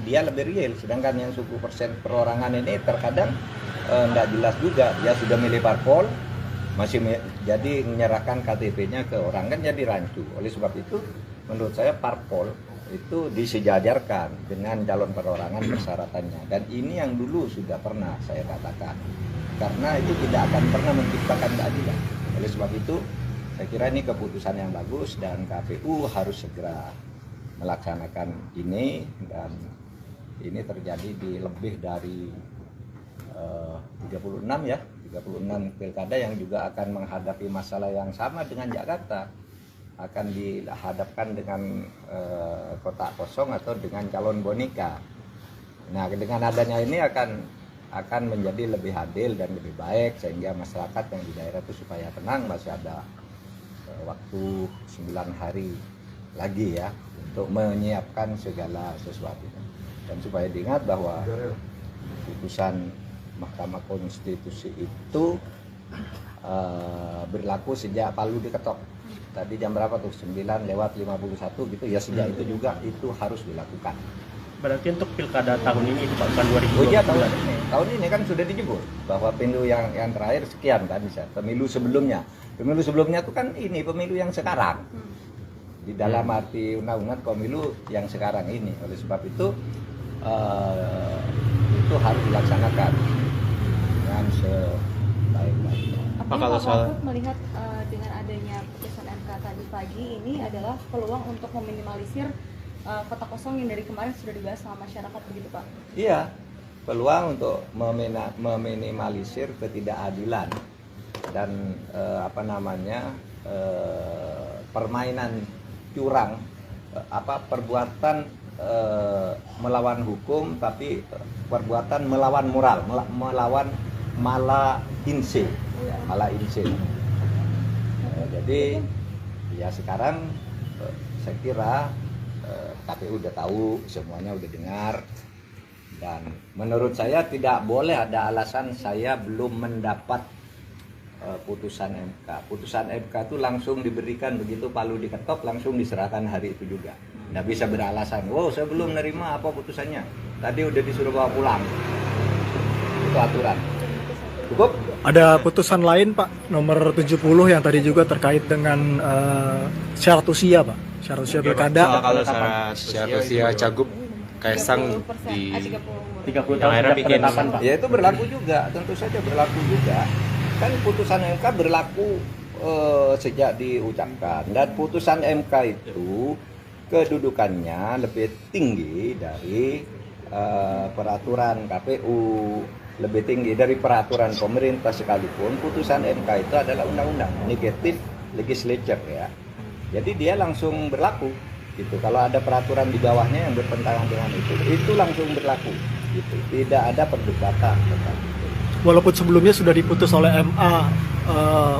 Dia lebih real, sedangkan yang suku persen perorangan ini terkadang nggak jelas juga. Dia sudah milih parpol, jadi menyerahkan KTP-nya ke orang, kan jadi rancu. Oleh sebab itu menurut saya parpol itu disejajarkan dengan calon perorangan persyaratannya, dan ini yang dulu sudah pernah saya katakan, karena itu tidak akan pernah menciptakan keadilan. Oleh sebab itu saya kira ini keputusan yang bagus dan KPU harus segera melaksanakan ini, dan ini terjadi di lebih dari 36 pilkada yang juga akan menghadapi masalah yang sama dengan Jakarta, akan dihadapkan dengan kotak kosong atau dengan calon boneka. Nah, dengan adanya ini akan menjadi lebih adil dan lebih baik, sehingga masyarakat yang di daerah itu supaya tenang. Masih ada waktu 9 hari lagi ya untuk menyiapkan segala sesuatu, dan supaya diingat bahwa putusan Mahkamah Konstitusi itu berlaku sejak Palu diketok. Tadi jam berapa tuh? 9:51 gitu ya, sejak itu juga itu harus dilakukan. Berarti untuk pilkada tahun ini itu Pak, bukan 2020. Oh iya, tahun ini kan sudah dijebol bahwa pemilu yang terakhir sekian kan bisa. Pemilu sebelumnya itu kan ini pemilu yang sekarang. Di dalam arti undang-undang pemilu yang sekarang ini. Oleh sebab itu harus dilaksanakan dengan sebaik-baiknya. Apa kalau soal melihat dengan adanya putusan MK tadi pagi ini adalah peluang untuk meminimalisir kotak kosong yang dari kemarin sudah dibahas sama masyarakat, begitu Pak? Iya, peluang untuk meminimalisir ketidakadilan dan permainan curang, perbuatan melawan hukum tapi perbuatan melawan moral, melawan mala inse. Jadi ya sekarang saya kira KPU udah tahu, semuanya udah dengar, dan menurut saya tidak boleh ada alasan saya belum mendapat putusan MK. Putusan MK itu langsung diberikan begitu Palu diketok, langsung diserahkan hari itu juga. Nggak bisa beralasan, wow saya belum nerima apa putusannya, tadi udah disuruh bawa pulang. Itu aturan. Cukup? Ada putusan lain Pak, nomor 70 yang tadi juga terkait dengan syarat usia Pak, syarat usia pilkada. Kalau syarat usia Cagup Kaisang di 30 yang tahun akhirnya sejak bikin penetapan Pak. Ya itu berlaku juga, tentu saja berlaku juga. Kan putusan MK berlaku sejak diucapkan, dan putusan MK itu kedudukannya lebih tinggi dari peraturan KPU, lebih tinggi dari peraturan pemerintah, sekalipun putusan MK itu adalah undang-undang, negative legislature ya. Jadi dia langsung berlaku gitu. Kalau ada peraturan di bawahnya yang bertentangan dengan itu langsung berlaku gitu. Tidak ada perdebatan tentang itu. Walaupun sebelumnya sudah diputus oleh MA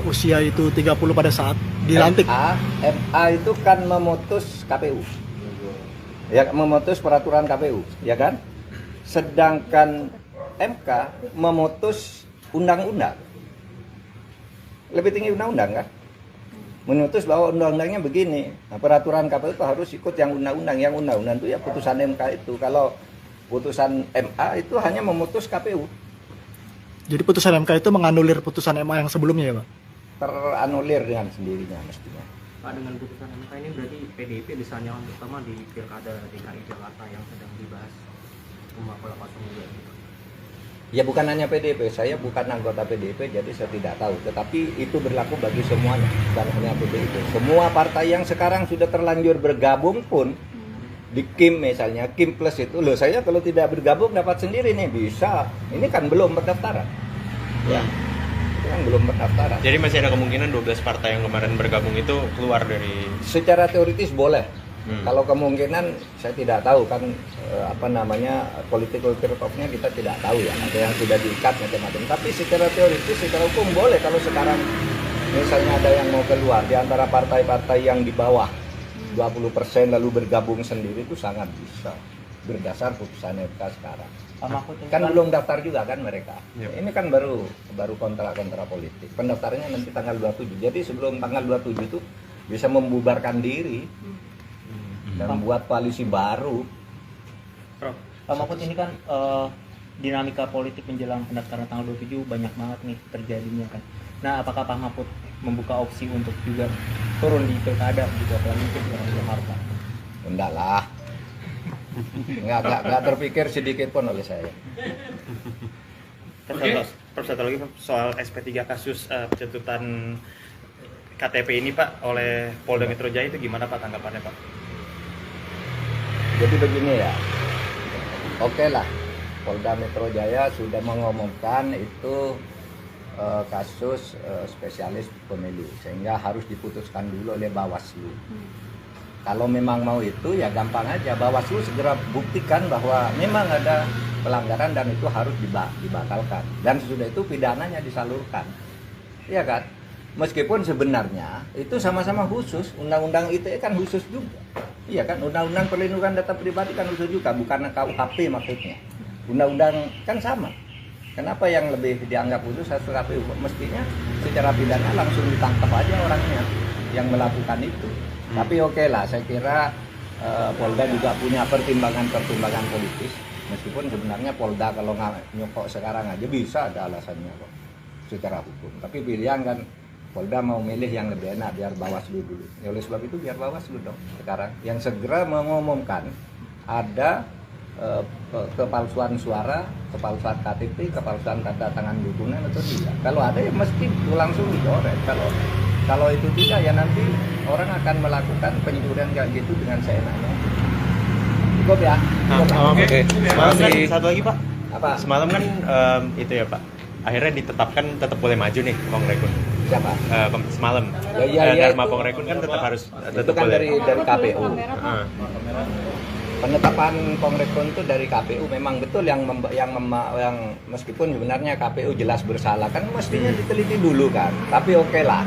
usia itu 30 pada saat dilantik. MA itu kan memutus KPU. Ya, memutus peraturan KPU, ya kan? Sedangkan MK memutus undang-undang. Lebih tinggi undang-undang kan? Memutus bahwa undang-undangnya begini. Nah, peraturan KPU itu harus ikut yang undang-undang. Yang undang-undang itu ya putusan MK itu. Kalau putusan MA itu hanya memutus KPU. Jadi putusan MK itu menganulir putusan MA yang sebelumnya ya Pak? Teranulir dengan sendirinya mestinya. Pak, dengan putusan MK ini berarti PDIP bisa nyalon pertama di pilkada DKI Jakarta yang sedang dibahas rumah pola 02. Ya bukan hanya PDIP, saya bukan anggota PDIP jadi saya tidak tahu. Tetapi itu berlaku bagi semuanya, bukan hanya PDIP. Semua partai yang sekarang sudah terlanjur bergabung pun di KIM misalnya, KIM Plus itu, loh saya kalau tidak bergabung dapat sendiri nih, bisa. Ini kan belum pendaftaran. Ya, itu kan belum pendaftaran. Jadi masih ada kemungkinan 12 partai yang kemarin bergabung itu keluar dari. Secara teoritis boleh. Kalau kemungkinan saya tidak tahu kan political turn-off-nya kita tidak tahu ya. Ada yang sudah diikat macam-macam. Tapi secara teoritis, secara hukum boleh kalau sekarang misalnya ada yang mau keluar di antara partai-partai yang di bawah 20% lalu bergabung sendiri, itu sangat bisa berdasar putusan MK sekarang. Kan belum daftar juga kan mereka. Ini kan baru kontra politik. Pendaftarannya nanti tanggal 27. Jadi sebelum tanggal 27 itu bisa membubarkan diri dan membuat koalisi baru. Prof, Pak Mahfud ini kan dinamika politik menjelang pendaftaran tanggal 27 banyak banget nih terjadinya kan. Nah, apakah Pak Mahfud membuka opsi untuk juga turun di pilkada gitu, apalagi itu di Jakarta? Enggak lah. Enggak terpikir sedikit pun oleh saya. Prof, satu lagi Prof, soal SP3 kasus pencabutan KTP ini Pak oleh Polda Metro Jaya itu gimana Pak tanggapannya Pak? Jadi begini ya, oke lah, Polda Metro Jaya sudah mengumumkan itu kasus spesialis pemilu, sehingga harus diputuskan dulu oleh Bawaslu. Kalau memang mau itu ya gampang aja, Bawaslu segera buktikan bahwa memang ada pelanggaran dan itu harus dibatalkan. Dan sesudah itu pidananya disalurkan, iya kan? Meskipun sebenarnya itu sama-sama khusus, undang-undang ITE kan khusus juga. Iya kan, undang-undang perlindungan data pribadi kan khusus juga, bukan KUHP maksudnya. Undang-undang kan sama. Kenapa yang lebih dianggap khusus satu KPU? Mestinya secara pidana langsung ditangkap aja orangnya yang melakukan itu. Tapi oke lah, saya kira Polda juga punya pertimbangan politis. Meskipun sebenarnya Polda kalau nggak nyokok sekarang aja bisa ada alasannya kok secara hukum. Tapi pilihan kan Polda mau milih yang lebih enak, biar Bawaslu dulu. Ya, oleh sebab itu biar Bawaslu dong sekarang yang segera mengumumkan ada kepalsuan suara, kepalsuan KTP, kepalsuan tanda tangan dukungan atau tidak. Kalau ada ya mesti langsung dicoret. Kalau itu tidak ya nanti orang akan melakukan pencurian kayak gitu dengan seenaknya. Cukup ya. Oke. Semalam kan satu lagi Pak. Apa? Semalam kan itu ya Pak. Akhirnya ditetapkan tetap boleh maju nih Pong Rekun. Siapa? Semalam. Ya, Dharma Pong Rekun kan tetap harus itu kan boleh. dari KPU. Ah. Penetapan Pongrekon itu dari KPU memang betul yang meskipun sebenarnya KPU jelas bersalah kan mestinya diteliti dulu kan. Tapi oke lah.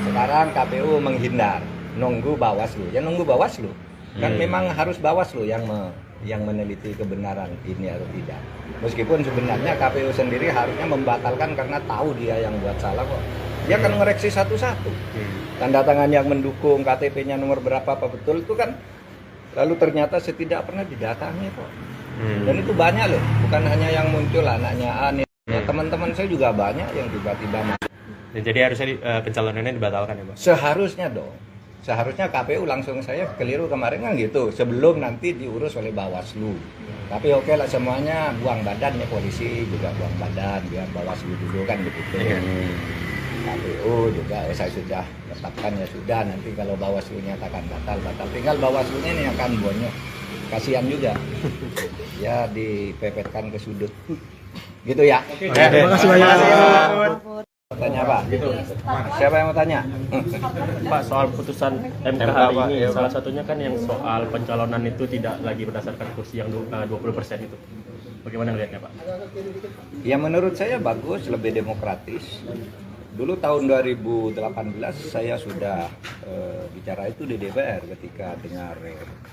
Sekarang KPU menghindar, nunggu Bawaslu. Ya nunggu Bawaslu. Kan memang harus Bawaslu yang meneliti kebenaran ini atau tidak. Meskipun sebenarnya KPU sendiri harusnya membatalkan karena tahu dia yang buat salah kok. Dia akan mengoreksi satu-satu. Tanda tangan yang mendukung, KTP-nya nomor berapa apa betul itu kan. Lalu ternyata saya tidak pernah didatangi kok. Dan itu banyak loh, bukan hanya yang muncul anaknya Ani. Teman-teman saya juga banyak yang tiba-tiba masuk. Dan jadi harusnya pencalonannya dibatalkan ya Pak? Seharusnya dong. Seharusnya KPU langsung saya keliru kemarin kan gitu. Sebelum nanti diurus oleh Bawaslu. Tapi oke lah semuanya buang badan ya, polisi juga buang badan biar Bawaslu dulu kan begitu. KPU juga saya sudah tetapkan ya sudah, nanti kalau Bawaslu nyatakan batal, tinggal Bawaslunya ini akan bonyok, kasihan juga ya dipepetkan ke sudut gitu ya. Terima kasih banyak. Tanya apa? Siapa yang mau tanya? Pak, soal putusan MK hari ini salah satunya kan yang soal pencalonan itu tidak lagi berdasarkan kursi yang 20% itu. Bagaimana melihatnya Pak? Ya menurut saya bagus, lebih demokratis. Dulu tahun 2018 saya sudah bicara itu di DPR ketika dengar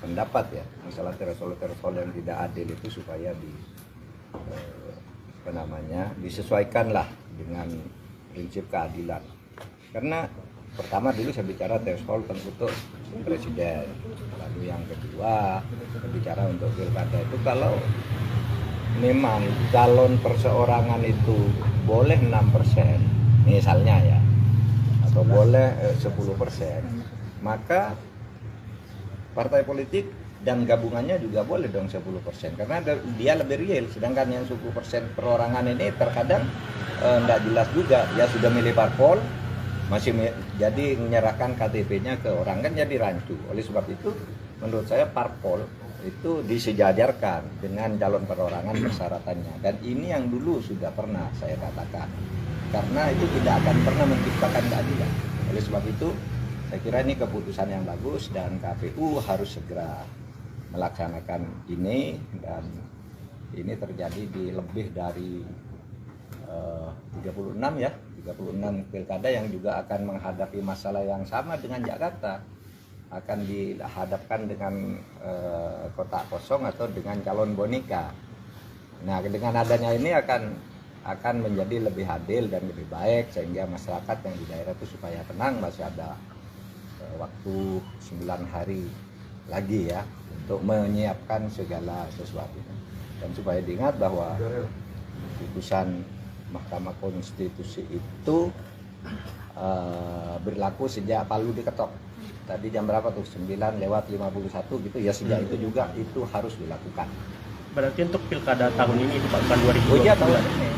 pendapat ya masalah threshold yang tidak adil itu supaya disesuaikanlah dengan prinsip keadilan. Karena pertama dulu saya bicara threshold untuk presiden, lalu yang kedua bicara untuk pilkada itu kalau memang calon perseorangan itu boleh 6%. Misalnya ya, atau boleh 10%, maka partai politik dan gabungannya juga boleh dong 10%, karena dia lebih real. Sedangkan yang 10% perorangan ini terkadang tidak jelas juga, dia sudah milih parpol, jadi menyerahkan KTP-nya ke orang kan jadi rancu. Oleh sebab itu menurut saya parpol itu disejajarkan dengan calon perorangan persyaratannya, dan ini yang dulu sudah pernah saya katakan. Karena itu tidak akan pernah menciptakan keadilan. Oleh sebab itu, saya kira ini keputusan yang bagus dan KPU harus segera melaksanakan ini, dan ini terjadi di lebih dari 36 pilkada yang juga akan menghadapi masalah yang sama dengan Jakarta. Akan dihadapkan dengan kotak kosong atau dengan calon boneka. Nah, dengan adanya ini akan menjadi lebih adil dan lebih baik, sehingga masyarakat yang di daerah itu supaya tenang. Masih ada waktu 9 hari lagi ya untuk menyiapkan segala sesuatu. Dan supaya diingat bahwa putusan Mahkamah Konstitusi itu berlaku sejak Palu diketok. Tadi jam berapa tuh? 9:51 gitu ya, sejak itu juga itu harus dilakukan. Berarti untuk pilkada tahun ini itu Pak, bukan 2020. Oh iya,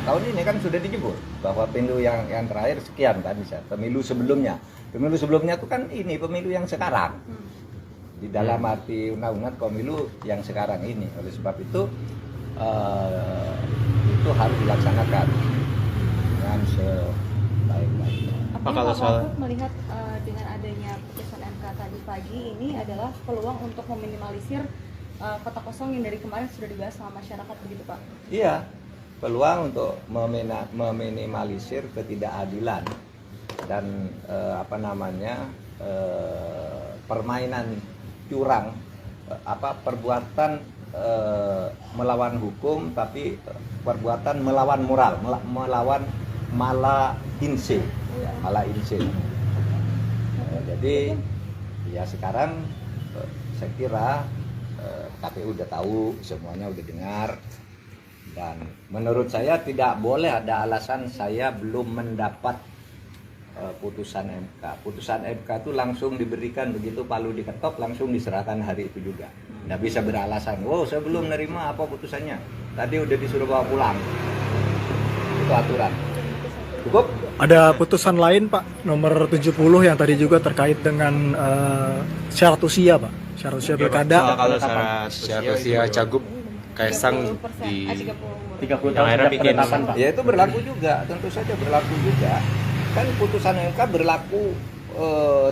tahun ini kan sudah dijebur bahwa pemilu yang terakhir sekian kan bisa. Pemilu sebelumnya itu kan ini pemilu yang sekarang. Di dalam arti undang-undang pemilu yang sekarang ini. Oleh sebab itu harus dilaksanakan dengan sebaik-baiknya. Apakah kalau Pak soal- Mahfud melihat dengan adanya putusan MK tadi pagi ini adalah peluang untuk meminimalisir kota kosong yang dari kemarin sudah dibahas sama masyarakat begitu Pak? Iya, peluang untuk meminimalisir ketidakadilan dan permainan curang, perbuatan melawan hukum tapi perbuatan melawan moral, melawan mala inse. Jadi ya sekarang saya kira KPU udah tahu, semuanya udah dengar, dan menurut saya tidak boleh ada alasan saya belum mendapat putusan MK. Putusan MK itu langsung diberikan begitu Palu diketok, langsung diserahkan hari itu juga. Nggak bisa beralasan, wow saya belum nerima apa putusannya, tadi udah disuruh bawa pulang. Itu aturan. Cukup? Ada putusan lain Pak, nomor 70 yang tadi juga terkait dengan syarat usia Pak, syarat usia pilkada. Kalau syarat usia Cagup Kaisang 30%, di 30 30 Yang tahun akhirnya sejak bikin- penetapan Pak. Ya itu berlaku juga, tentu saja berlaku juga. Kan putusan MK berlaku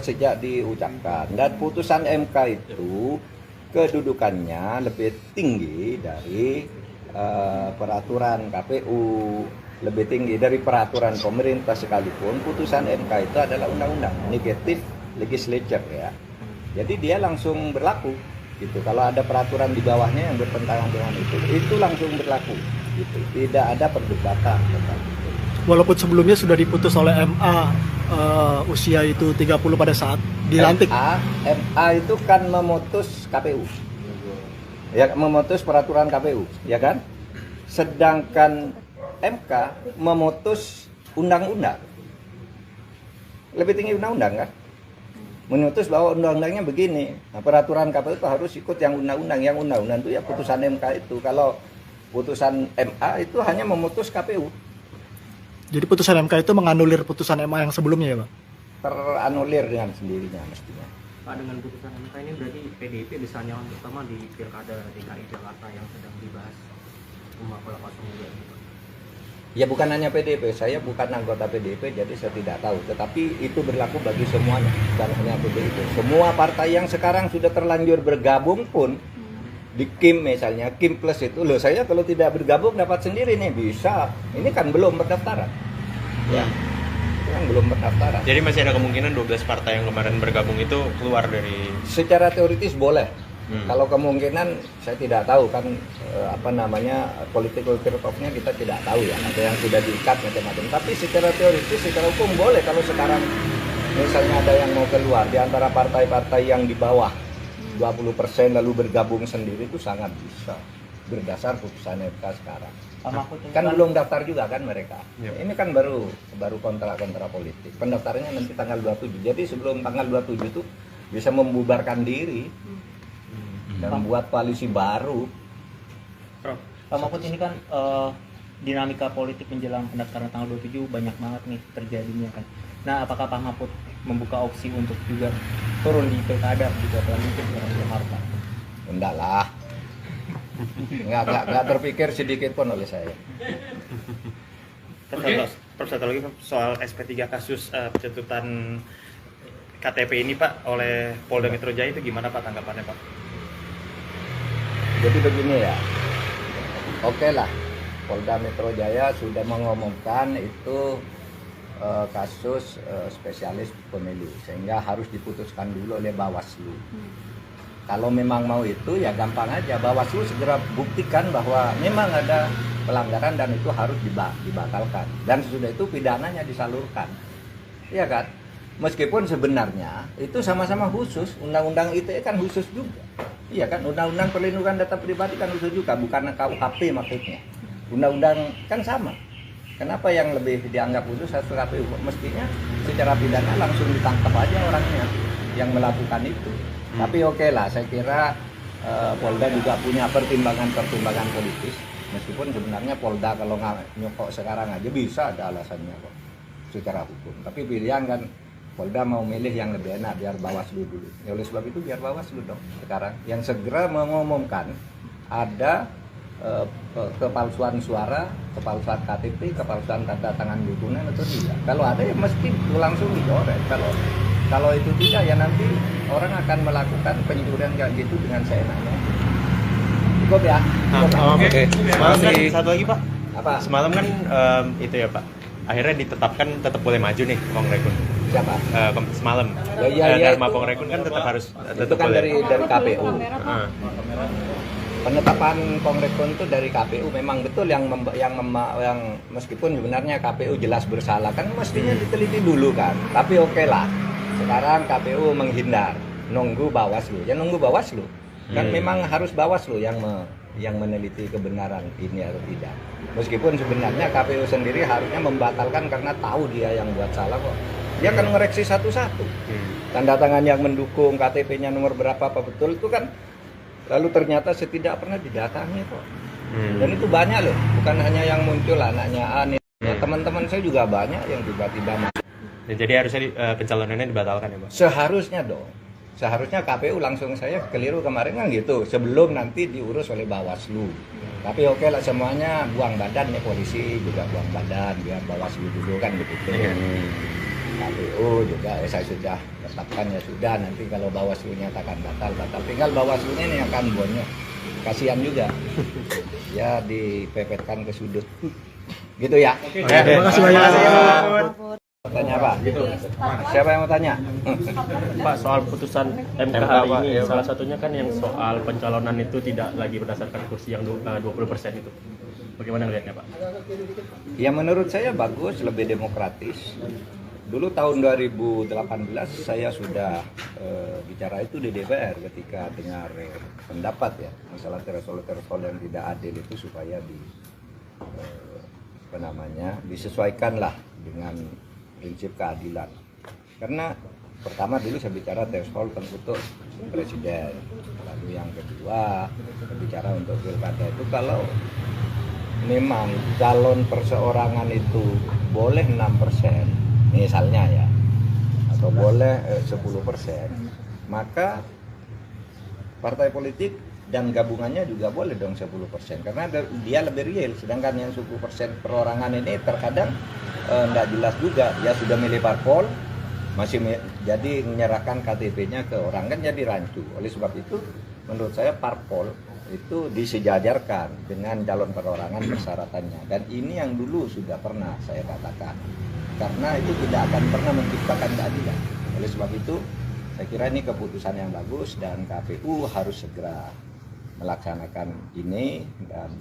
sejak diucapkan, dan putusan MK itu kedudukannya lebih tinggi dari peraturan KPU, lebih tinggi dari peraturan pemerintah sekalipun. Putusan MK itu adalah undang-undang, negatif legislature ya. Jadi dia langsung berlaku gitu. Kalau ada peraturan di bawahnya yang bertentangan dengan itu langsung berlaku gitu. Tidak ada perdebatan tentang itu. Walaupun sebelumnya sudah diputus oleh MA usia itu 30 pada saat dilantik. MA itu kan memutus KPU. Ya, memutus peraturan KPU, ya kan? Sedangkan MK memutus undang-undang. Lebih tinggi undang-undang kan? Memutus bahwa undang-undangnya begini. Nah, peraturan KPU itu harus ikut yang undang-undang. Yang undang-undang itu ya putusan MK itu. Kalau putusan MA itu hanya memutus KPU. Jadi putusan MK itu menganulir putusan MA yang sebelumnya ya Pak? Teranulir dengan sendirinya mestinya. Pak, dengan putusan MK ini berarti PDIP bisa nyalon terutama di pilkada DKI Jakarta yang sedang dibahas rumah pola kosong juga gitu. Ya bukan hanya PDIP, saya bukan anggota PDIP jadi saya tidak tahu. Tetapi itu berlaku bagi semuanya, bukan hanya PDIP. Semua partai yang sekarang sudah terlanjur bergabung pun di KIM misalnya, KIM Plus itu loh, saya kalau tidak bergabung dapat sendiri nih, bisa. Ini kan belum pendaftaran. Ya. Itu kan belum pendaftaran. Jadi masih ada kemungkinan 12 partai yang kemarin bergabung itu keluar dari Secara teoritis boleh. Kalau kemungkinan saya tidak tahu kan political trade-off-nya kita tidak tahu ya. Ada yang sudah diikat macam-macam. Tapi secara teoritis, secara hukum boleh kalau sekarang misalnya ada yang mau keluar di antara partai-partai yang di bawah 20% lalu bergabung sendiri, itu sangat bisa berdasar putusan MK sekarang. Pak Mahfud ini Kan belum daftar juga kan mereka. Yep. Ini kan baru kontra politik. Pendaftarannya nanti tanggal 27. Jadi sebelum tanggal 27 itu bisa membubarkan diri dan membuat koalisi baru. Pak Mahfud ini kan dinamika politik menjelang pendaftaran tanggal 27 banyak banget nih terjadinya kan. Nah, apakah Pak Mahfud membuka opsi untuk juga turun di pilkada gitu, apalagi mungkin di Jakarta? Enggak lah. Enggak terpikir sedikit pun oleh saya. Terus satu lagi soal SP3 kasus pencabutan KTP ini Pak oleh Polda Metro Jaya, itu gimana Pak tanggapannya Pak? Jadi begini ya. Oke lah. Polda Metro Jaya sudah mengumumkan itu kasus spesialis pemilu, sehingga harus diputuskan dulu oleh Bawaslu. Kalau memang mau itu ya gampang aja, Bawaslu segera buktikan bahwa memang ada pelanggaran dan itu harus dibatalkan, dan sesudah itu pidananya disalurkan, ya kan? Meskipun sebenarnya itu sama-sama khusus, undang-undang ITE kan khusus juga. Iya kan, undang-undang perlindungan data pribadi kan itu juga, bukan KUHP maksudnya. Undang-undang kan sama. Kenapa yang lebih dianggap khusus satu KPU? Mestinya secara pidana langsung ditangkap aja orangnya yang melakukan itu. Tapi oke lah, saya kira Polda juga punya pertimbangan politis. Meskipun sebenarnya Polda kalau nggak nyokok sekarang aja bisa ada alasannya kok secara hukum. Tapi pilihan kan Polda mau milih yang lebih enak biar Bawaslu dulu. Ya oleh sebab itu biar Bawaslu dong sekarang yang segera mengumumkan ada kepalsuan suara, kepalsuan KTP, kepalsuan tanda tangan dukungan atau tidak. Kalau ada ya mesti langsung dicoret. Kalau itu tidak ya nanti orang akan melakukan pencurian kayak gitu dengan seenaknya. Cukup ya. Oke. Semalam kan satu lagi Pak. Apa? Semalam kan itu ya Pak. Akhirnya ditetapkan tetap boleh maju nih Pongrekun. Siapa? Semalam. Ya, Dharma itu. Pongrekun kan tetap harus Itu tetap kan boleh. dari KPU. Heeh. Penetapan Pongrekun itu dari KPU memang betul yang meskipun sebenarnya KPU jelas bersalah kan mestinya diteliti dulu kan. Tapi oke lah. Sekarang KPU menghindar, nunggu Bawaslu. Ya nunggu Bawaslu. Kan memang harus Bawaslu yang meneliti kebenaran ini atau tidak. Meskipun sebenarnya KPU sendiri harusnya membatalkan karena tahu dia yang buat salah kok. Dia akan mengoreksi satu-satu. Tanda tangan yang mendukung, KTP-nya nomor berapa apa betul itu kan. Lalu ternyata tidak pernah didatangi kok. Dan itu banyak loh, bukan hanya yang muncul anaknya Ani. Teman-teman saya juga banyak yang tiba-tiba masuk. Dan jadi harusnya pencalonannya dibatalkan ya Pak? Seharusnya dong. Seharusnya KPU langsung saya keliru kemarin kan gitu. Sebelum nanti diurus oleh Bawaslu. Tapi oke lah semuanya buang badan ya, polisi juga buang badan biar Bawaslu dulu kan begitu. KPU juga saya sudah tetapkan ya sudah, nanti kalau Bawaslu nyatakan batal, tinggal Bawaslunya ini akan bonyok. Kasihan juga. Ya dipepetkan ke sudut. Gitu ya. Terima kasih banyak. Tanya apa? Siapa yang mau tanya? Pak, soal putusan MK hari ini, salah satunya kan yang soal pencalonan itu tidak lagi berdasarkan kursi yang 20% itu. Bagaimana melihatnya Pak? Ya menurut saya bagus, lebih demokratis. Dulu tahun 2018 saya sudah bicara itu di DPR ketika dengar pendapat ya masalah threshold yang tidak adil itu supaya disesuaikanlah dengan prinsip keadilan. Karena pertama dulu saya bicara threshold untuk presiden, lalu yang kedua saya bicara untuk pilkada itu kalau memang calon perseorangan itu boleh 6% misalnya ya, atau boleh 10%, maka partai politik dan gabungannya juga boleh dong 10%, karena dia lebih real. Sedangkan yang 10% perorangan ini terkadang enggak jelas juga, dia sudah milih parpol, jadi menyerahkan KTP-nya ke orang kan jadi rancu. Oleh sebab itu menurut saya parpol itu disejajarkan dengan calon perorangan persyaratannya, dan ini yang dulu sudah pernah saya katakan. Karena itu tidak akan pernah menciptakan keadilan. Oleh sebab itu, saya kira ini keputusan yang bagus dan KPU harus segera melaksanakan ini, dan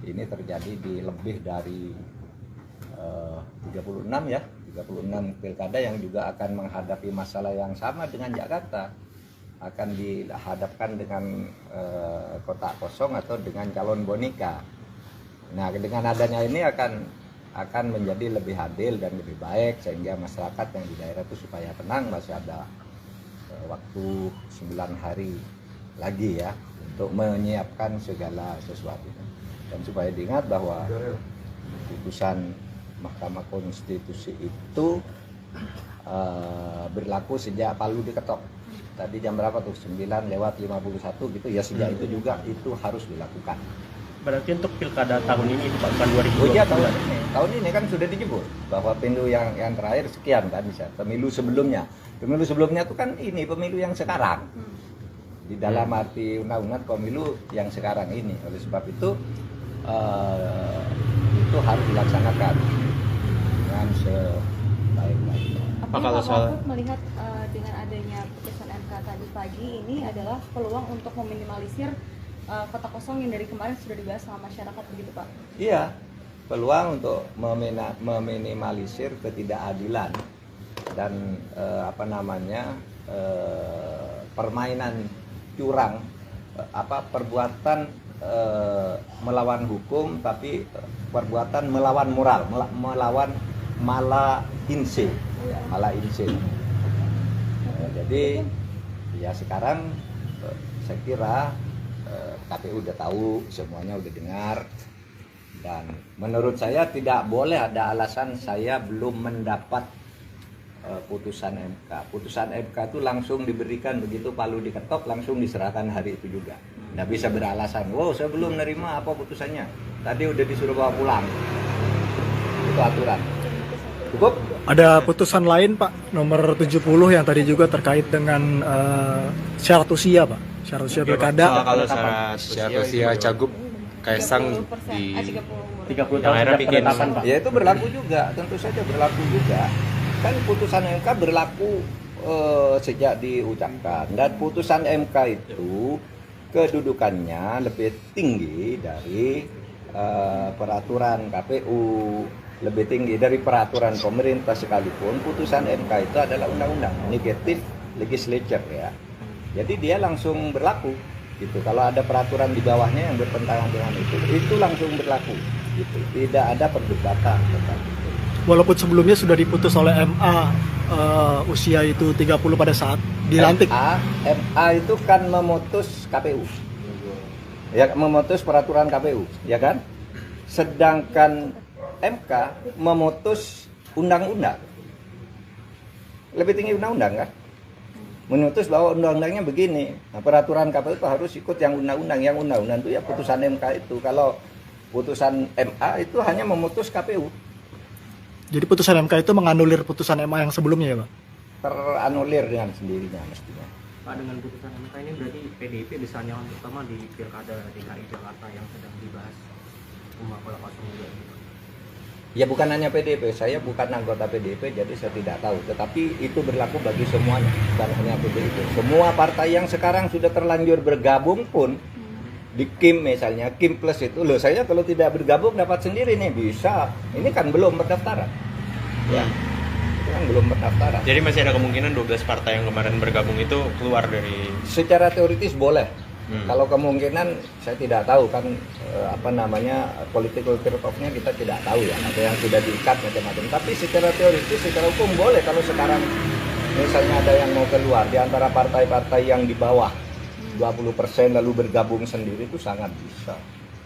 ini terjadi di lebih dari 36 pilkada yang juga akan menghadapi masalah yang sama dengan Jakarta. Akan dihadapkan dengan kotak kosong atau dengan calon boneka. Nah, dengan adanya ini akan menjadi lebih adil dan lebih baik, sehingga masyarakat yang di daerah itu supaya tenang. Masih ada waktu 9 hari lagi ya untuk menyiapkan segala sesuatu, dan supaya diingat bahwa putusan Mahkamah Konstitusi itu berlaku sejak Palu diketok. Tadi jam berapa tuh? 9:51 gitu ya, sejak itu juga itu harus dilakukan. Berarti untuk pilkada tahun ini Pak, bukan 2020. Oh iya, tahun ini kan sudah dijebur bahwa pemilu yang terakhir sekian kan bisa. Pemilu sebelumnya itu kan ini pemilu yang sekarang. Di dalam arti undang-undang pemilu yang sekarang ini. Oleh sebab itu harus dilaksanakan dengan sebaik-baiknya. Apakah kalau Pak soal- Mahfud melihat dengan adanya putusan MK tadi pagi ini adalah peluang untuk meminimalisir kota kosong yang dari kemarin sudah dibahas sama masyarakat begitu Pak? Iya, peluang untuk meminimalisir ketidakadilan dan permainan curang perbuatan melawan hukum, tapi perbuatan melawan moral, melawan mala inse. Jadi ya sekarang saya kira KPU udah tahu, semuanya udah dengar, dan menurut saya tidak boleh ada alasan saya belum mendapat putusan MK. Putusan MK itu langsung diberikan, begitu palu diketok langsung diserahkan hari itu juga. Nggak bisa beralasan, wow saya belum nerima apa putusannya, tadi udah disuruh bawa pulang. Itu aturan. Cukup? Ada putusan lain Pak, nomor 70 yang tadi juga terkait dengan syarat usia Pak, syarat usia pilkada. Kalau syarat usia Cagup Kaisang 30%, di 30 yang tahun akhirnya sejak bikin penetapan, Pak. Ya itu berlaku juga, tentu saja berlaku juga. Kan putusan MK berlaku sejak diucapkan, dan putusan MK itu kedudukannya lebih tinggi dari peraturan KPU, lebih tinggi dari peraturan pemerintah, sekalipun putusan MK itu adalah undang-undang, negatif legislature ya. Jadi dia langsung berlaku gitu. Kalau ada peraturan di bawahnya yang bertentangan dengan itu langsung berlaku gitu. Tidak ada perdebatan tentang itu. Walaupun sebelumnya sudah diputus oleh MA usia itu 30 pada saat dilantik. MA itu kan memutus KPU. Ya, memutus peraturan KPU, ya kan? Sedangkan MK memutus undang-undang. Lebih tinggi undang-undang kan? Memutus bahwa undang-undangnya begini. Nah, peraturan KPU itu harus ikut yang undang-undang. Yang undang-undang itu ya putusan MK itu. Kalau putusan MA itu hanya memutus KPU. Jadi putusan MK itu menganulir putusan MA yang sebelumnya ya Pak? Teranulir dengan sendirinya mestinya. Pak, dengan putusan MK ini berarti PDIP bisa nyalon terutama di Pilkada DKI Jakarta yang sedang dibahas Umar Pola 02 ini. Ya bukan hanya PDIP, saya bukan anggota PDIP jadi saya tidak tahu. Tetapi itu berlaku bagi semuanya, bukan hanya PDIP. Semua partai yang sekarang sudah terlanjur bergabung pun di KIM misalnya, KIM Plus itu, loh saya kalau tidak bergabung dapat sendiri nih, bisa. Ini kan belum pendaftaran. Ya, itu kan belum pendaftaran. Jadi masih ada kemungkinan 12 partai yang kemarin bergabung itu keluar dari Secara teoritis boleh. Kalau kemungkinan saya tidak tahu kan political turn-off-nya kita tidak tahu ya, ada yang sudah diikat macam-macam. Tapi secara teoritis, secara hukum boleh kalau sekarang misalnya ada yang mau keluar di antara partai-partai yang di bawah 20% lalu bergabung sendiri, itu sangat bisa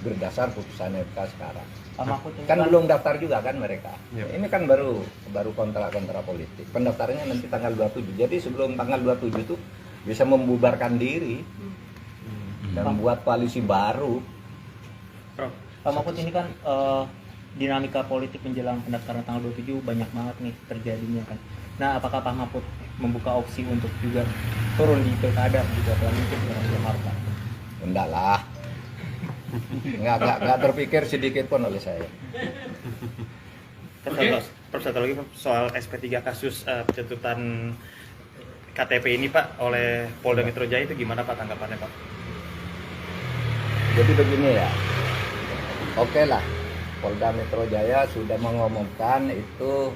berdasar putusan MK sekarang. Pak Mahfud ini Kan belum daftar juga kan mereka. Yep. Ini kan baru kontra politik. Pendaftarannya nanti tanggal 27. Jadi sebelum tanggal 27 itu bisa membubarkan diri dan buat koalisi baru. Pak Mahfud ini kan dinamika politik menjelang pendaftaran tanggal 27 banyak banget nih terjadinya kan. Nah, apakah Pak Mahfud membuka opsi untuk juga turun di pilkada gitu atau mungkin di Jakarta? Enggak lah. Enggak terpikir sedikit pun oleh saya. Terus satu lagi soal SP3 kasus pencabutan KTP ini Pak oleh Polda Metro Jaya, itu gimana Pak tanggapannya Pak? Jadi begini ya. Oke lah. Polda Metro Jaya sudah mengumumkan itu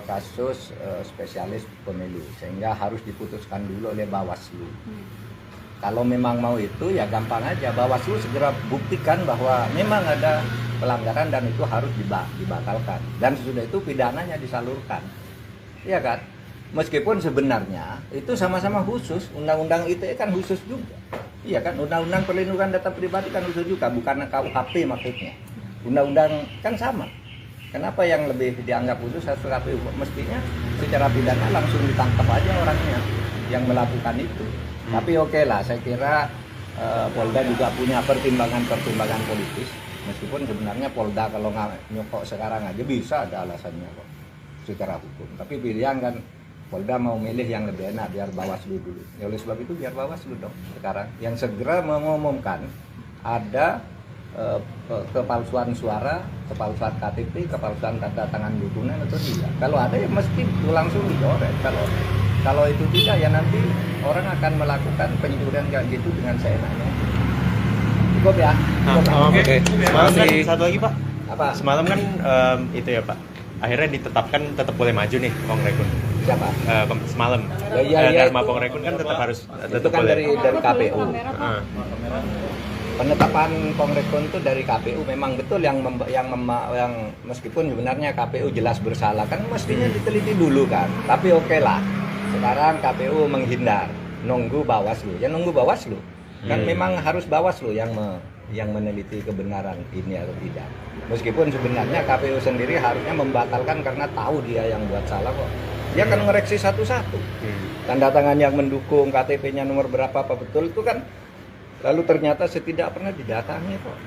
kasus spesialis pemilu, sehingga harus diputuskan dulu oleh Bawaslu. Kalau memang mau itu ya gampang aja, Bawaslu segera buktikan bahwa memang ada pelanggaran dan itu harus dibatalkan, dan sesudah itu pidananya disalurkan, ya kan? Meskipun sebenarnya itu sama-sama khusus, undang-undang ITE kan khusus juga, iya kan? Undang-undang perlindungan data pribadi kan khusus juga, bukan KUHP maksudnya. Undang-undang kan sama. Kenapa yang lebih dianggap khusus harus KPU? Mestinya secara pidana langsung ditangkap aja orangnya yang melakukan itu. Tapi oke lah, saya kira Polda juga punya pertimbangan politis. Meskipun sebenarnya Polda kalau nggak nyokok sekarang aja bisa ada alasannya kok secara hukum. Tapi pilihan kan Polda mau milih yang lebih enak, biar Bawaslu dulu. Ya oleh sebab itu biar Bawaslu dong sekarang yang segera mengumumkan ada kepalsuan suara, kepalsuan KTP, kepalsuan tanda tangan dukungan atau tidak. Kalau ada ya mesti itu langsung dicoret. Kalau itu tidak ya nanti orang akan melakukan pencurian kayak gitu dengan seenaknya. Cukup ya. Oke. Semalam kan satu lagi Pak. Apa? Semalam kan itu ya Pak. Akhirnya ditetapkan tetap boleh maju nih Bang Rekun. Siapa? Semalam. Ya, Dharma itu- Pongrekun kan tetap harus Itu kan dari KPU. Kamera, Pak. Ah. Penetapan Pongrekun itu dari KPU memang betul yang meskipun sebenarnya KPU jelas bersalah kan mestinya diteliti dulu kan. Tapi oke lah. Sekarang KPU menghindar, nunggu Bawaslu. Ya nunggu Bawaslu. Kan memang harus Bawaslu yang meneliti kebenaran ini atau tidak. Meskipun sebenarnya KPU sendiri harusnya membatalkan karena tahu dia yang buat salah kok. Dia akan ngoreksi satu-satu. Tanda tangan yang mendukung, KTP-nya nomor berapa apa betul itu kan. Lalu ternyata tidak pernah didatangi kok.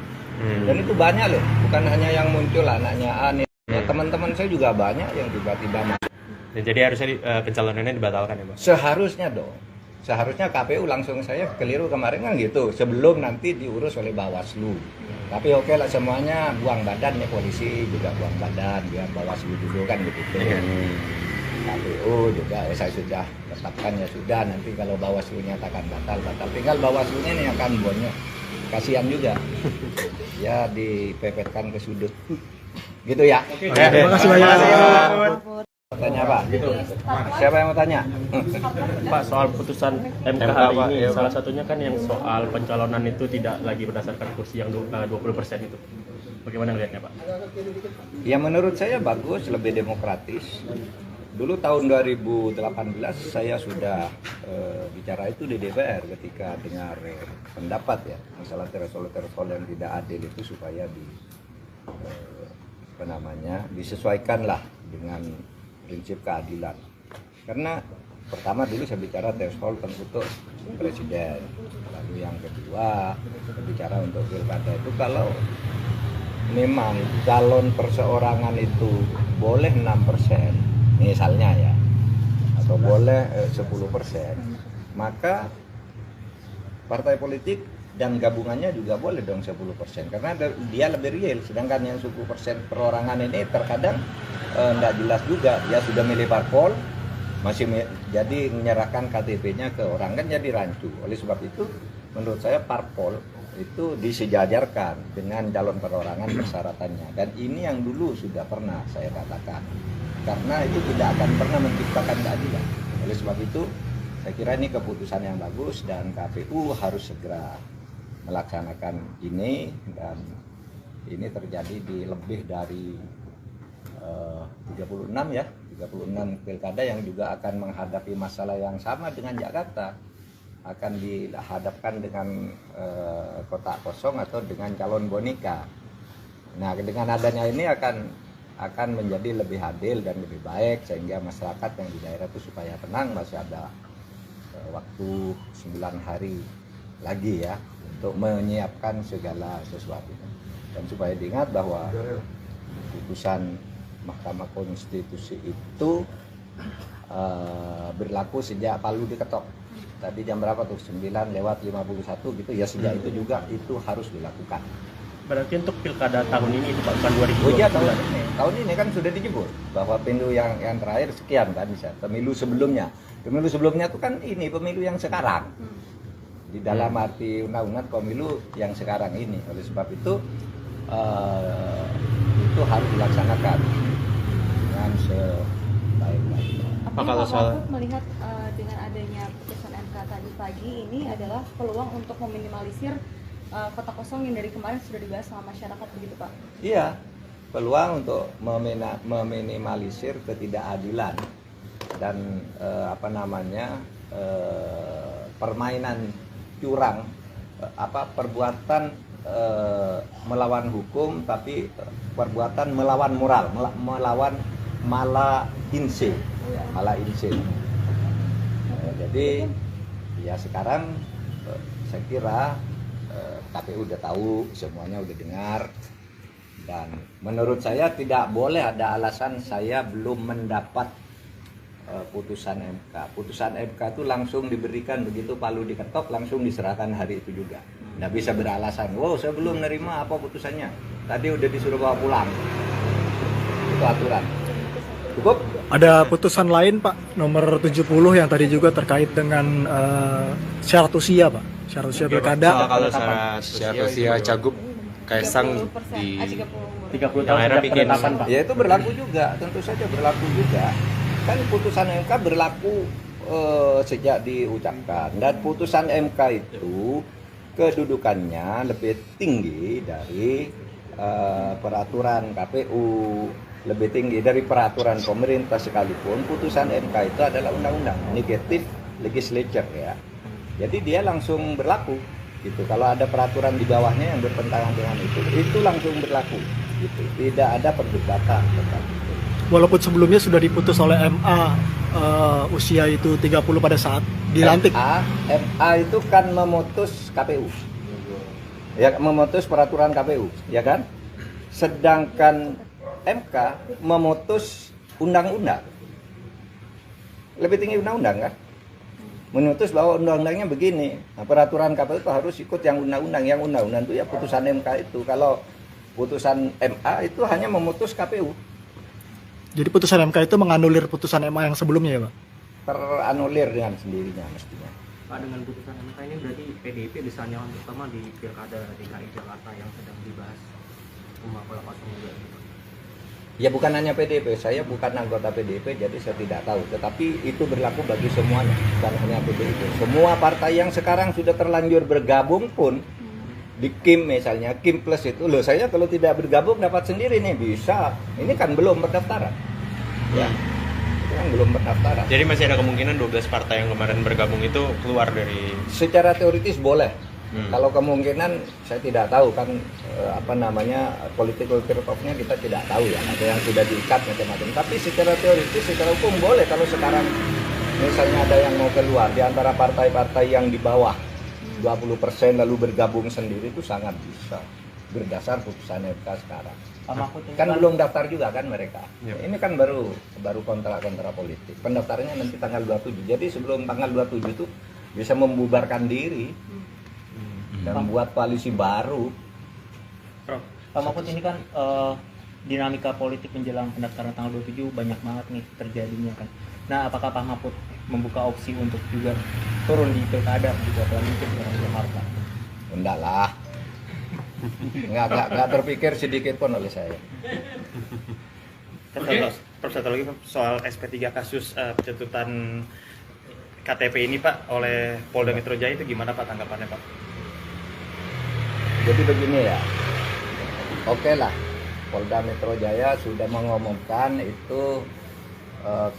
Dan itu banyak loh, bukan hanya yang muncul anaknya Ani. Ya, teman-teman saya juga banyak yang tiba-tiba masuk. Dan jadi harusnya pencalonannya dibatalkan ya, Bang? Seharusnya dong. Seharusnya KPU langsung saya keliru kemarin kan gitu. Sebelum nanti diurus oleh Bawaslu. Tapi oke lah semuanya buang badan ya, polisi juga buang badan, biar Bawaslu dulu kan gitu. KPU juga saya sudah tetapkan ya sudah, nanti kalau Bawaslu nyatakan batal tinggal Bawaslunya ini akan bonyok, kasihan juga ya dipepetkan ke sudut gitu ya. Terima kasih banyak. Tanya Pak, siapa yang mau tanya? Pak, soal putusan MK hari ini, salah satunya kan yang soal pencalonan itu tidak lagi berdasarkan kursi yang 20% itu. Bagaimana melihatnya, Pak? Ya menurut saya bagus, lebih demokratis. Dulu tahun 2018 saya sudah bicara itu di DPR ketika dengar pendapat ya masalah threshold yang tidak adil itu supaya disesuaikanlah dengan prinsip keadilan. Karena pertama dulu saya bicara threshold untuk presiden, lalu yang kedua saya bicara untuk pilkada itu kalau memang calon perseorangan itu boleh 6%. Misalnya ya, atau boleh 10%, maka partai politik dan gabungannya juga boleh dong 10%, karena dia lebih real, sedangkan yang 10% perorangan ini terkadang nggak jelas juga, dia sudah milih parpol, jadi menyerahkan KTP-nya ke orang kan jadi rancu. Oleh sebab itu, menurut saya parpol itu disejajarkan dengan calon perorangan persyaratannya, dan ini yang dulu sudah pernah saya katakan. Karena itu tidak akan pernah menciptakan keadilan. Oleh sebab itu, saya kira ini keputusan yang bagus dan KPU harus segera melaksanakan ini, dan ini terjadi di lebih dari 36 pilkada yang juga akan menghadapi masalah yang sama dengan Jakarta. Akan dihadapkan dengan kotak kosong atau dengan calon boneka. Nah, dengan adanya ini akan menjadi lebih adil dan lebih baik, sehingga masyarakat yang di daerah itu supaya tenang, masih ada waktu 9 hari lagi ya untuk menyiapkan segala sesuatu. Dan supaya diingat bahwa putusan Mahkamah Konstitusi itu berlaku sejak Palu diketok. Tadi jam berapa tuh? 9:51 gitu ya, sejak itu juga itu harus dilakukan. Berarti untuk pilkada tahun ini itu Pak, bukan 2020. Oh iya, tahun ini kan sudah dijebur bahwa pemilu yang terakhir sekian kan bisa. Pemilu sebelumnya itu kan ini pemilu yang sekarang. Di dalam arti undang-undang pemilu yang sekarang ini. Oleh sebab itu harus dilaksanakan dengan sebaik-baiknya. Apakah kalau Pak soal- Mahfud melihat dengan adanya putusan MK tadi pagi ini adalah peluang untuk meminimalisir kota kosong yang dari kemarin sudah dibahas sama masyarakat begitu Pak? Iya, peluang untuk meminimalisir ketidakadilan dan permainan curang, perbuatan melawan hukum tapi perbuatan melawan moral, melawan mala inse. Jadi ya sekarang saya kira KPU udah tahu, semuanya udah dengar, dan menurut saya tidak boleh ada alasan saya belum mendapat putusan MK. Putusan MK itu langsung diberikan begitu Palu diketok, langsung diserahkan hari itu juga. Nggak bisa beralasan, wow saya belum nerima apa putusannya, tadi udah disuruh bawa pulang. Itu aturan. Cukup? Ada putusan lain Pak, nomor 70 yang tadi juga terkait dengan syarat usia Pak, syarat usia pilkada. Kalau syarat usia Cagup Kaisang 30%, di 30 umur. 30 Yang tahun akhirnya sejak bikin penetapan Pak. Ya itu berlaku juga, tentu saja berlaku juga. kan putusan MK berlaku sejak diucapkan, dan putusan MK itu kedudukannya lebih tinggi dari peraturan KPU, lebih tinggi dari peraturan pemerintah, sekalipun putusan MK itu adalah undang-undang, negatif legislature ya. Jadi dia langsung berlaku gitu. Kalau ada peraturan di bawahnya yang bertentangan dengan itu langsung berlaku gitu. Tidak ada perdebatan tentang itu. Walaupun sebelumnya sudah diputus oleh MA usia itu 30 pada saat dilantik. MA itu kan memutus KPU. Ya, memutus peraturan KPU, ya kan? Sedangkan MK memutus undang-undang. Lebih tinggi undang-undang kan? Memutus bahwa undang-undangnya begini. Nah, peraturan KPU itu harus ikut yang undang-undang. Yang undang-undang itu ya putusan MK itu. Kalau putusan MA itu hanya memutus KPU. Jadi putusan MK itu menganulir putusan MA yang sebelumnya ya Pak? Teranulir dengan sendirinya mestinya. Pak, dengan putusan MK ini berarti PDIP bisa nyalon pertama di Pilkada DKI Jakarta yang sedang dibahas Rumah Pola Kosong juga. Ya bukan hanya PDIP, saya bukan anggota PDIP jadi saya tidak tahu. Tetapi itu berlaku bagi semuanya, bukan hanya PDIP. Semua partai yang sekarang sudah terlanjur bergabung pun di KIM misalnya, KIM Plus itu, loh saya kalau tidak bergabung dapat sendiri nih, bisa. Ini kan belum pendaftaran. Ya, itu kan belum pendaftaran. Jadi masih ada kemungkinan 12 partai yang kemarin bergabung itu keluar dari... Secara teoritis boleh. Kalau kemungkinan saya tidak tahu kan political curve-nya kita tidak tahu ya, ada yang sudah diikat macam-macam. Tapi secara teoritis, secara hukum boleh kalau sekarang misalnya ada yang mau keluar di antara partai-partai yang di bawah 20% lalu bergabung sendiri, itu sangat bisa berdasar putusan MK sekarang. Kan belum daftar juga kan mereka. Ini kan baru kontra politik. Pendaftarannya nanti tanggal 27. Jadi sebelum tanggal 27 itu bisa membubarkan diri dan buat koalisi baru. Pak Mahfud, ini kan dinamika politik menjelang pendaftaran tanggal 27 banyak banget nih terjadinya kan. Nah, apakah Pak Mahfud membuka opsi untuk juga turun di pilkada gitu, apalagi untuk orang Jakarta? Enggak lah. Enggak terpikir sedikit pun oleh saya. Terus satu lagi soal SP3 kasus pencabutan KTP ini Pak oleh Polda Metro Jaya, itu gimana Pak tanggapannya Pak? Jadi begini ya, oke lah, Polda Metro Jaya sudah mengumumkan itu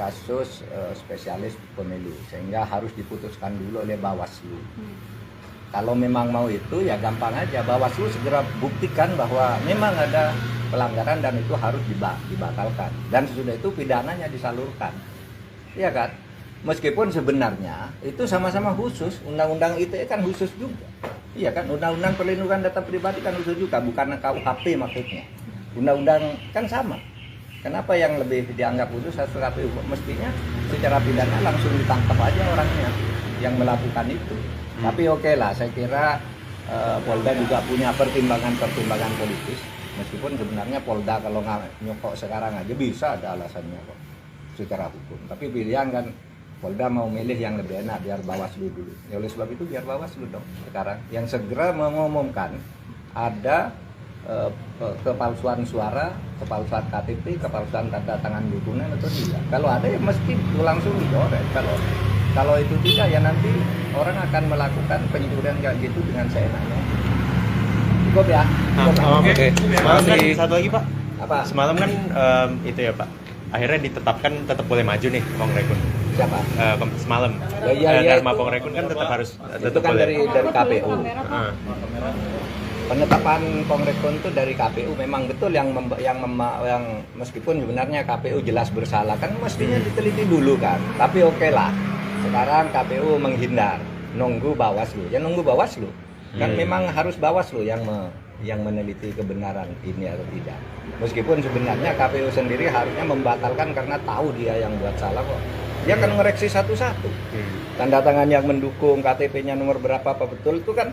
kasus spesialis pemilu, sehingga harus diputuskan dulu oleh Bawaslu. Kalau memang mau itu ya gampang aja, Bawaslu segera buktikan bahwa memang ada pelanggaran dan itu harus dibatalkan. Dan sesudah itu pidananya disalurkan, iya kan? Meskipun sebenarnya itu sama-sama khusus, undang-undang ITE kan khusus juga. Iya kan, undang-undang perlindungan data pribadi kan khusus juga, bukan KUHP maksudnya. Undang-undang kan sama. Kenapa yang lebih dianggap khusus harus KPU? Mestinya secara pidana langsung ditangkap aja orangnya yang melakukan itu. Tapi oke lah, saya kira Polda juga punya pertimbangan politis. Meskipun sebenarnya Polda kalau nggak nyokok sekarang aja bisa ada alasannya kok secara hukum. Tapi pilihan kan Polda mau milih yang lebih enak, biar Bawaslu dulu. Ya oleh sebab itu biar Bawaslu dong sekarang yang segera mengumumkan ada kepalsuan suara, kepalsuan KTP, kepalsuan tanda tangan dukungan atau tidak. Kalau ada ya mesti langsung dicoret. Kalau itu tidak ya nanti orang akan melakukan pencurian kayak gitu dengan seenaknya. Cukup ya. Oke. Semalam kan satu lagi Pak. Apa? Semalam kan itu ya Pak. Akhirnya ditetapkan tetap boleh maju nih Pong Rekun. Siapa? Semalam. Ya, Dharma Pong Rekun kan tetap harus itu kan boleh. dari KPU. Kamera, Pak. Penetapan Pongrekon itu dari KPU memang betul yang meskipun sebenarnya KPU jelas bersalah kan mestinya diteliti dulu kan. Tapi oke lah. Sekarang KPU menghindar, nunggu Bawaslu. Ya nunggu Bawaslu. Kan memang harus Bawaslu yang meneliti kebenaran ini atau tidak. Meskipun sebenarnya KPU sendiri harusnya membatalkan karena tahu dia yang buat salah kok. Dia akan mengoreksi satu-satu. Tanda tangan yang mendukung, KTP-nya nomor berapa apa betul itu kan.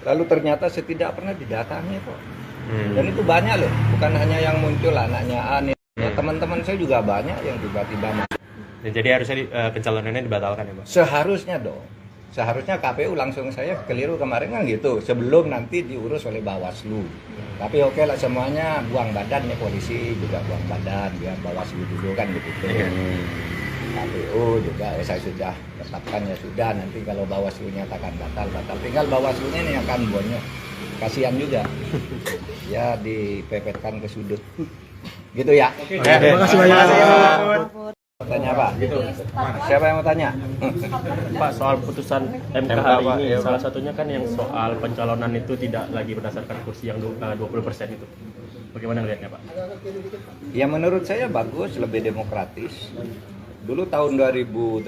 Lalu ternyata saya tidak pernah didatangi kok. Dan itu banyak loh, bukan hanya yang muncul anaknya Ani. Teman-teman saya juga banyak yang tiba-tiba masuk. Jadi harusnya pencalonannya dibatalkan ya Pak? Seharusnya dong. Seharusnya KPU langsung saya keliru kemarin kan gitu. Sebelum nanti diurus oleh Bawaslu. Tapi oke lah semuanya buang badan ya, polisi juga buang badan, biar Bawaslu dulu kan gitu. KPU juga saya sudah tetapkan ya sudah, nanti kalau Bawaslu nyatakan batal. Tinggal Bawaslunya nih yang akan bonyok. Kasihan juga. Ya dipepetkan ke sudut. Gitu ya. Terima kasih banyak. Tanya apa? Siapa yang mau tanya? Pak, soal putusan MK hari ini, salah satunya kan yang soal pencalonan itu tidak lagi berdasarkan kursi yang 20% itu. Bagaimana melihatnya, Pak? Ya menurut saya bagus, lebih demokratis. Dulu tahun 2018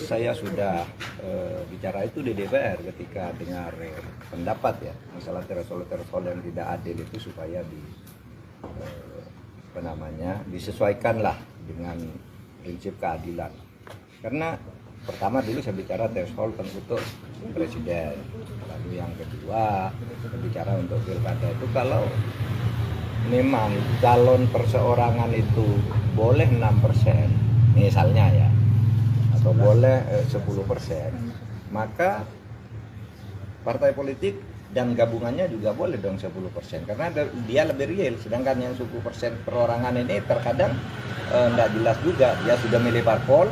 saya sudah bicara itu di DPR ketika dengar pendapat ya masalah threshold yang tidak adil itu supaya disesuaikanlah dengan prinsip keadilan. Karena pertama dulu saya bicara threshold untuk presiden, lalu yang kedua saya bicara untuk pilkada itu kalau memang calon perseorangan itu boleh 6% misalnya ya, atau boleh 10%, maka partai politik dan gabungannya juga boleh dong 10%, karena dia lebih real. Sedangkan yang 10% perorangan ini terkadang tidak jelas juga, dia sudah milih parpol,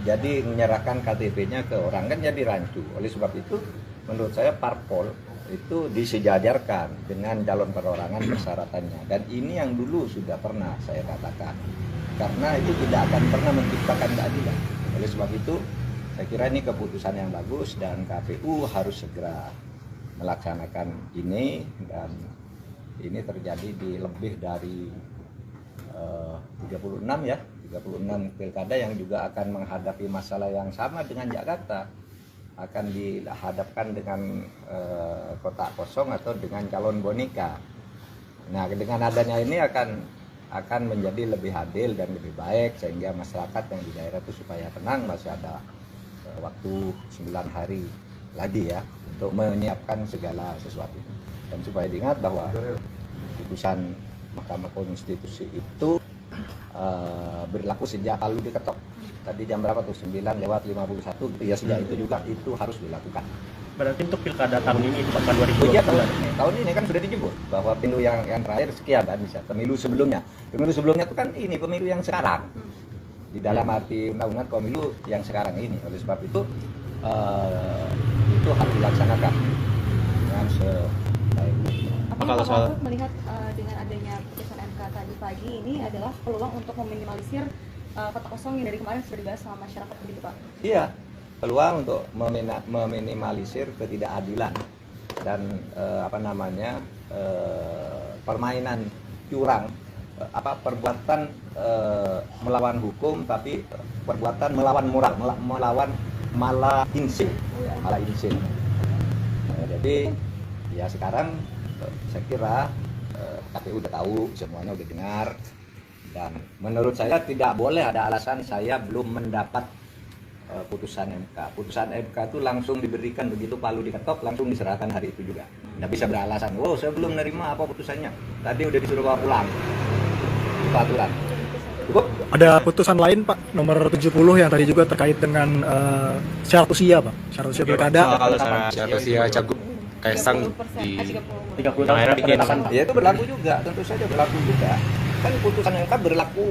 jadi menyerahkan KTP-nya ke orang kan jadi rancu. Oleh sebab itu menurut saya parpol itu disejajarkan dengan calon perorangan persyaratannya, dan ini yang dulu sudah pernah saya katakan, karena itu tidak akan pernah menciptakan keadilan. Oleh sebab itu saya kira ini keputusan yang bagus dan KPU harus segera melaksanakan ini, dan ini terjadi di lebih dari 36 pilkada yang juga akan menghadapi masalah yang sama dengan Jakarta, akan dihadapkan dengan kotak kosong atau dengan calon boneka. Nah, dengan adanya ini akan menjadi lebih adil dan lebih baik, sehingga masyarakat yang di daerah itu supaya tenang, masih ada waktu 9 hari lagi ya untuk menyiapkan segala sesuatu. Dan supaya diingat bahwa putusan Mahkamah Konstitusi itu berlaku sejak lalu diketok. Tadi jam berapa tuh? 9:51 gitu ya, sejak itu juga itu harus dilakukan. Berarti untuk pilkada tahun ini, bahkan 2020. Oh iya, tahun ini kan sudah dijemput bahwa pemilu yang terakhir sekian kan bisa. Pemilu sebelumnya itu kan ini pemilu yang sekarang. Di dalam arti undang-undang pemilu yang sekarang ini. Oleh sebab itu harus dilaksanakan dengan sebaik-baiknya. Apakah Pak Mahfud melihat dengan adanya putusan MK tadi pagi ini adalah peluang untuk meminimalisir kotak kosong yang dari kemarin sudah dibahas sama masyarakat begitu Pak? Iya, peluang untuk meminimalisir ketidakadilan dan permainan curang, perbuatan melawan hukum tapi perbuatan melawan moral, melawan malah insting. Jadi ya sekarang saya kira KPU udah tahu, semuanya udah dengar, dan menurut saya tidak boleh ada alasan saya belum mendapat putusan MK. Putusan MK itu langsung diberikan, begitu palu diketok langsung diserahkan hari itu juga. Nggak bisa beralasan, oh saya belum menerima apa putusannya, tadi udah disuruh bawa pulang. Itu aturan. Cukup? Ada putusan lain Pak, nomor 70 yang tadi juga terkait dengan syarat usia Pak, syarat usia pilkada. Kalau syarat usia cagup Kaisang di 30 tahun. Ya itu berlaku juga, tentu saja berlaku juga. Kan putusan MK berlaku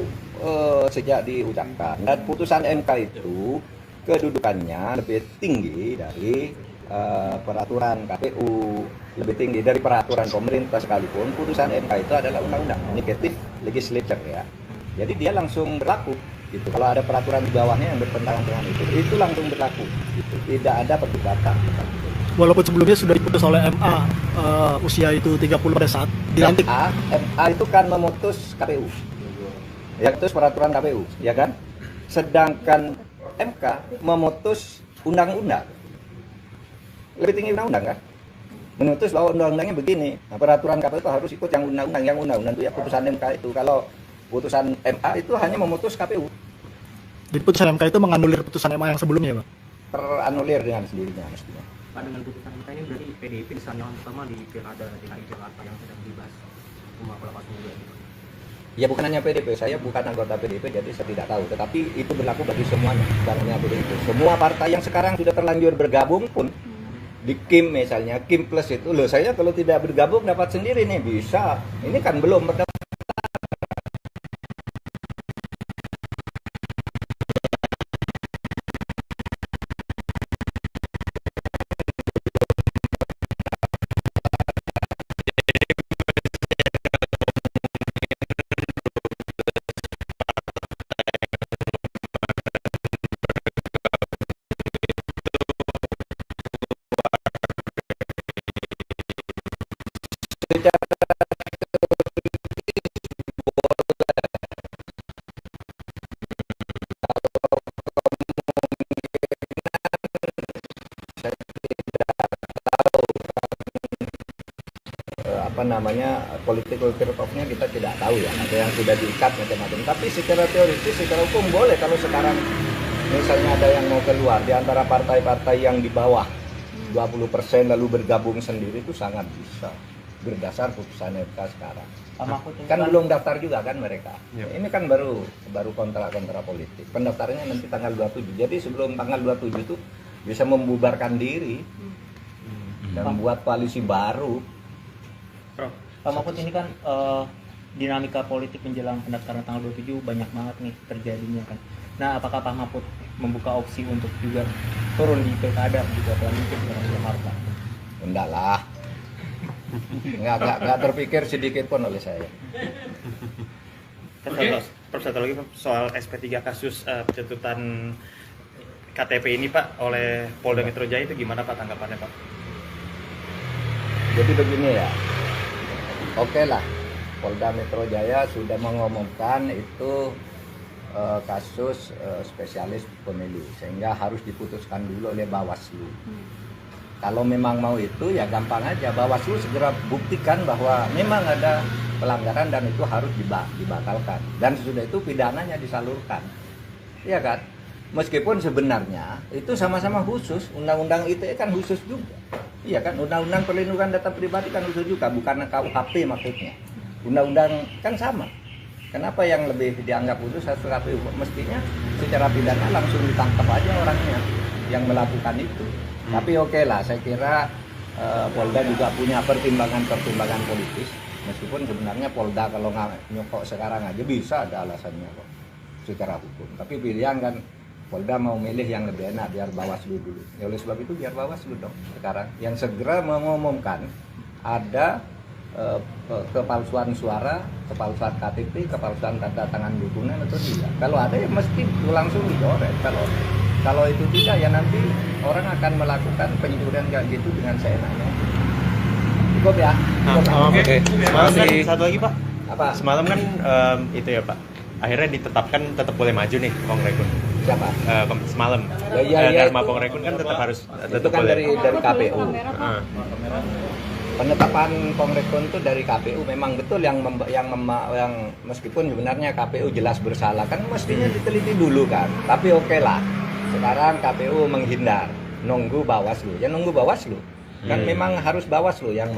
sejak diucapkan, dan putusan MK itu kedudukannya lebih tinggi dari peraturan KPU, lebih tinggi dari peraturan pemerintah sekalipun. Putusan MK itu adalah undang-undang, executive legislature ya. Jadi dia langsung berlaku gitu. Kalau ada peraturan di bawahnya yang bertentangan dengan itu langsung berlaku gitu. Tidak ada perdebatan. Walaupun sebelumnya sudah diputus oleh MA usia itu 30 pada saat dilantik. MA itu kan memutus KPU. Ya, itu peraturan KPU, ya kan? Sedangkan MK memutus undang-undang. Lebih tinggi undang-undang kan? Memutus bahwa undang-undangnya begini. Nah, peraturan KPU itu harus ikut yang undang-undang. Yang undang-undang itu ya putusan MK itu. Kalau putusan MA itu hanya memutus KPU. Jadi putusan MK itu menganulir putusan MA yang sebelumnya, Pak? Teranulir dengan sendirinya mestinya. Pak, dengan putusan MK ini berarti PDIP disandang yang utama di pilkada DKI Jakarta yang sedang dibahas rumah kelapa semula ini. Ya bukan hanya PDIP, saya bukan anggota PDIP jadi saya tidak tahu. Tetapi itu berlaku bagi semuanya, bukan hanya PDIP. Semua partai yang sekarang sudah terlanjur bergabung pun Di Kim misalnya, Kim Plus itu loh, saya kalau tidak bergabung dapat sendiri nih, bisa. Ini kan belum berdaftar. Apa namanya, political turf-nya kita tidak tahu ya, ada yang sudah diikat macam-macam, tapi secara teoritis, secara hukum boleh. Kalau sekarang misalnya ada yang mau keluar di antara partai-partai yang di bawah 20% lalu bergabung sendiri, itu sangat bisa berdasar putusan MK sekarang. Pak Mahfud ini Kan belum daftar juga kan mereka. Yep. Ini kan baru kontra politik. Pendaftarannya nanti tanggal 27. Jadi sebelum tanggal 27 itu bisa membubarkan diri dan buat koalisi baru. Pak Mahfud ini kan dinamika politik menjelang pendaftaran tanggal 27 banyak banget nih terjadinya kan. Nah, apakah Pak Mahfud membuka opsi untuk juga turun di pilkada gitu, apalagi untuk Jakarta? Enggak lah. Enggak terpikir sedikit pun oleh saya. Prof, satu lagi Pak, soal SP3 kasus pencabutan KTP ini Pak oleh Polda Metro Jaya, itu gimana Pak tanggapannya Pak? Jadi begini ya. Oke lah, Polda Metro Jaya sudah mengumumkan itu kasus spesialis pemilu, sehingga harus diputuskan dulu oleh Bawaslu. Kalau memang mau itu ya gampang aja, Bawaslu segera buktikan bahwa memang ada pelanggaran dan itu harus dibatalkan. Dan sesudah itu pidananya disalurkan. Iya kan? Meskipun sebenarnya itu sama-sama khusus, undang-undang ITE kan khusus juga. Iya kan, undang-undang perlindungan data pribadi kan khusus juga, bukan KUHP maksudnya. Undang-undang kan sama. Kenapa yang lebih dianggap khusus satu KPU? Mestinya secara pidana langsung ditangkap aja orangnya yang melakukan itu. Tapi oke lah, saya kira Polda juga punya pertimbangan politis. Meskipun sebenarnya Polda kalau nyokok sekarang aja bisa ada alasannya kok secara hukum. Tapi pilihan kan Polda mau milih yang lebih enak, biar Bawaslu dulu. Ya oleh sebab itu biar Bawaslu dong sekarang yang segera mengumumkan ada kepalsuan suara, kepalsuan KTP, kepalsuan tanda tangan dukungan atau tidak. Kalau ada ya mesti langsung dicoret. Kalau itu tidak ya nanti orang akan melakukan pencurian kayak gitu dengan seenaknya. Cukup ya. Oke. Semalam kan satu lagi Pak. Apa? Semalam kan itu ya Pak. Akhirnya ditetapkan tetap boleh maju nih Pong Rekun. Siapa? Semalam. Ya, Dharma itu. Pong Rekun kan tetap harus Itu kan boleh. dari KPU. Heeh. Penetapan Kongrekon itu dari KPU memang betul yang meskipun sebenarnya KPU jelas bersalah kan mestinya diteliti dulu kan. Tapi oke lah. Sekarang KPU menghindar, nunggu Bawaslu. Ya nunggu Bawaslu. Kan memang harus Bawaslu yang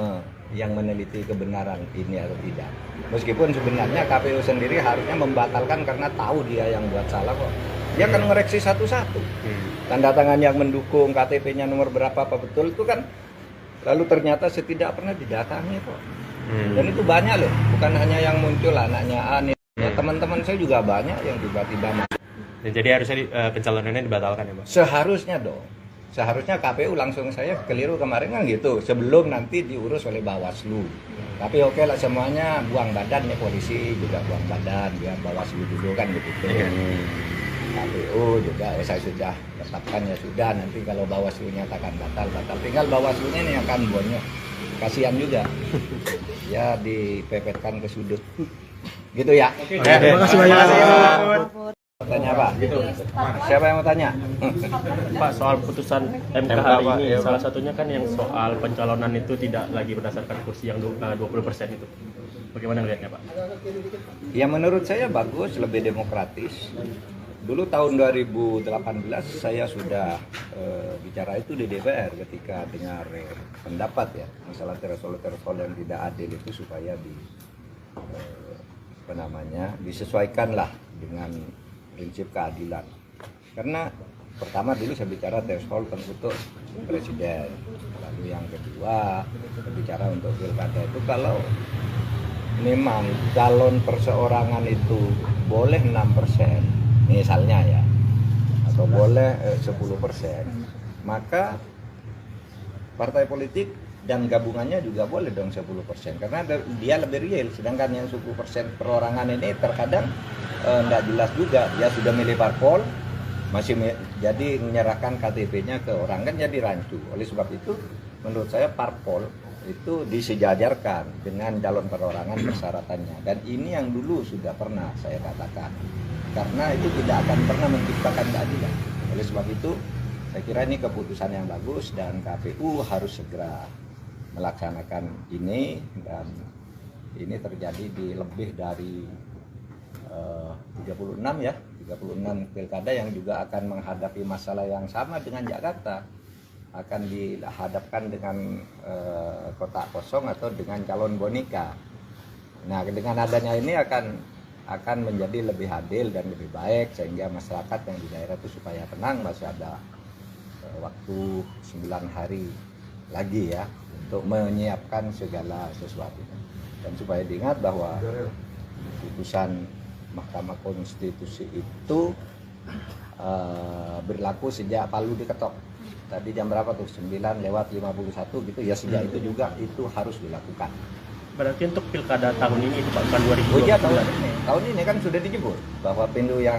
meneliti kebenaran ini atau tidak. Meskipun sebenarnya KPU sendiri harusnya membatalkan karena tahu dia yang buat salah kok. Dia akan ngoreksi satu-satu. Tanda tangan yang mendukung, KTP-nya nomor berapa apa betul itu kan. Lalu ternyata tidak pernah didatangi kok. Dan itu banyak loh, bukan hanya yang muncul anaknya Ani. Ya, teman-teman saya juga banyak yang tiba-tiba masuk. Dan jadi harusnya pencalonannya dibatalkan ya Pak? Seharusnya dong. Seharusnya KPU langsung, saya keliru kemarin kan gitu, sebelum nanti diurus oleh Bawaslu. Tapi oke lah semuanya buang badan ya, polisi juga buang badan, biar Bawaslu dulu kan begitu. KPU juga saya sudah tetapkan ya sudah, nanti kalau Bawaslu nyatakan batal, tinggal Bawaslunya ini akan bonyok, kasihan juga ya dipepetkan ke sudut gitu ya. Terima kasih banyak. Tanya apa? Siapa yang mau tanya? Pak, soal putusan MK hari ini, salah satunya kan yang soal pencalonan itu tidak lagi berdasarkan kursi yang 20% itu. Bagaimana melihatnya Pak? Ya menurut saya bagus, lebih demokratis. Dulu tahun 2018 saya sudah bicara itu di DPR ketika dengar pendapat ya masalah threshold yang tidak adil itu supaya disesuaikan lah dengan prinsip keadilan. Karena pertama dulu saya bicara threshold untuk presiden, lalu yang kedua saya bicara untuk pilkada itu kalau memang calon perseorangan itu boleh 6% misalnya ya, atau boleh 10%, maka partai politik dan gabungannya juga boleh dong 10%, karena dia lebih real. Sedangkan yang 10% perorangan ini terkadang nggak jelas juga, dia sudah milih parpol masih jadi menyerahkan KTP-nya ke orang, kan jadi rancu. Oleh sebab itu menurut saya parpol itu disejajarkan dengan calon perorangan persyaratannya, dan ini yang dulu sudah pernah saya katakan, karena itu tidak akan pernah menciptakan keadilan. Oleh sebab itu saya kira ini keputusan yang bagus dan KPU harus segera melaksanakan ini, dan ini terjadi di lebih dari 36 pilkada yang juga akan menghadapi masalah yang sama dengan Jakarta, akan dihadapkan dengan kotak kosong atau dengan calon boneka. Nah, dengan adanya ini akan menjadi lebih adil dan lebih baik, sehingga masyarakat yang di daerah itu supaya tenang, masih ada waktu 9 hari lagi ya untuk menyiapkan segala sesuatu. Dan supaya diingat bahwa putusan Mahkamah Konstitusi itu berlaku sejak Palu diketok. Tadi jam berapa tuh? 9:51 gitu ya, sejak itu juga itu harus dilakukan. Berarti untuk pilkada tahun ini itu Pak, bukan 2020. Oh iya, tahun ini kan sudah dijemput bahwa pintu yang